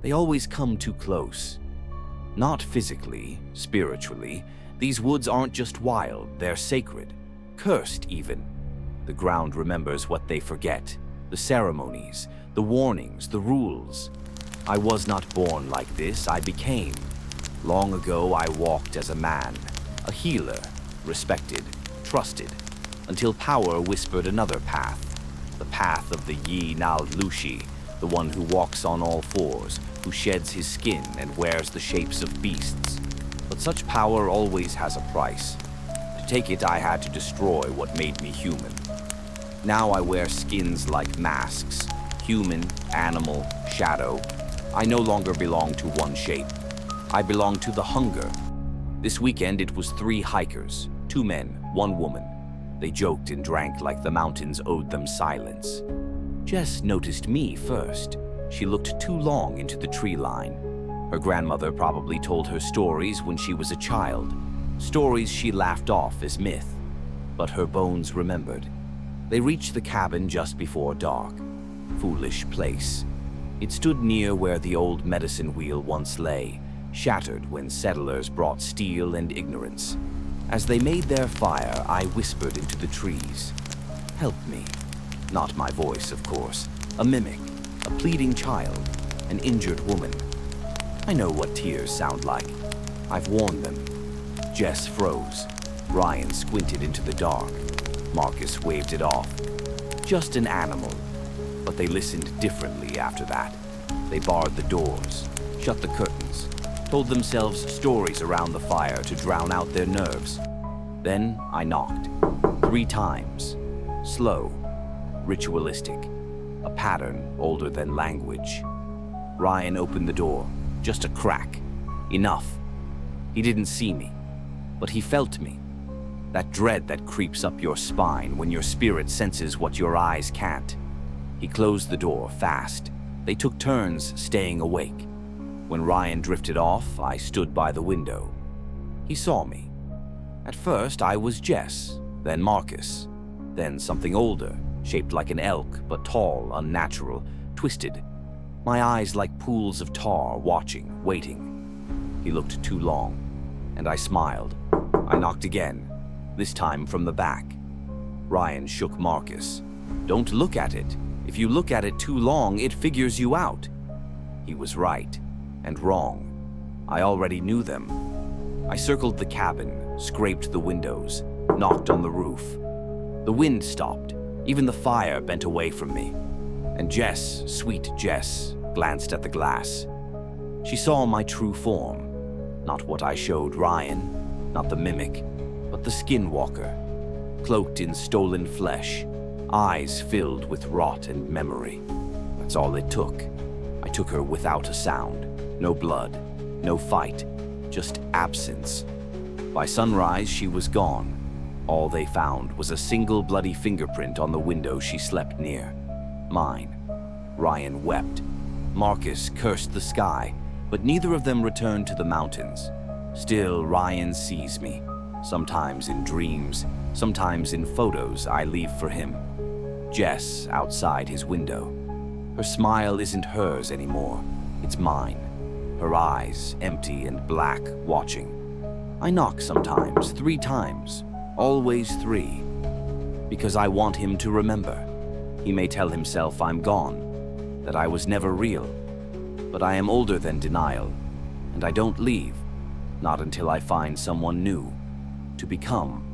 They always come too close. Not physically, spiritually. These woods aren't just wild, they're sacred. Cursed, even. The ground remembers what they forget. The ceremonies, the warnings, the rules. I was not born like this, I became. Long ago, I walked as a man, a healer, respected, trusted, until power whispered another path. The path of the lushi, the one who walks on all fours, who sheds his skin and wears the shapes of beasts. But such power always has a price. To take it, I had to destroy what made me human. Now I wear skins like masks, human, animal, shadow. I no longer belong to one shape. I belong to the hunger. This weekend it was 3 hikers, 2 men, 1 woman. They joked and drank like the mountains owed them silence. Jess noticed me first. She looked too long into the tree line. Her grandmother probably told her stories when she was a child. Stories she laughed off as myth. But her bones remembered. They reached the cabin just before dark. Foolish place. It stood near where the old medicine wheel once lay, shattered when settlers brought steel and ignorance. As they made their fire, I whispered into the trees. Help me. Not my voice, of course. A mimic, a pleading child, an injured woman. I know what tears sound like. I've warned them. Jess froze. Ryan squinted into the dark. Marcus waved it off. Just an animal. But they listened differently after that. They barred the doors, shut the curtains, told themselves stories around the fire to drown out their nerves. Then I knocked. 3 times. Slow. Ritualistic. A pattern older than language. Ryan opened the door. Just a crack. Enough. He didn't see me, but he felt me. That dread that creeps up your spine when your spirit senses what your eyes can't. He closed the door fast. They took turns staying awake. When Ryan drifted off, I stood by the window. He saw me. At first, I was Jess, then Marcus, then something older, shaped like an elk, but tall, unnatural, twisted. My eyes like pools of tar, watching, waiting. He looked too long, and I smiled. I knocked again, this time from the back. Ryan shook Marcus. Don't look at it. If you look at it too long, it figures you out. He was right, and wrong. I already knew them. I circled the cabin, scraped the windows, knocked on the roof. The wind stopped. Even the fire bent away from me. And Jess, sweet Jess, glanced at the glass. She saw my true form. Not what I showed Ryan, not the mimic, but the Skinwalker, cloaked in stolen flesh, eyes filled with rot and memory. That's all it took. I took her without a sound. No blood, no fight, just absence. By sunrise, she was gone. All they found was a single bloody fingerprint on the window she slept near. Mine. Ryan wept. Marcus cursed the sky, but neither of them returned to the mountains. Still, Ryan sees me. Sometimes in dreams, sometimes in photos I leave for him. Jess outside his window. Her smile isn't hers anymore. It's mine. Her eyes, empty and black, watching. I knock sometimes, 3 times. Always 3. Because I want him to remember. He may tell himself I'm gone, that I was never real. But I am older than denial, and I don't leave, not until I find someone new to become.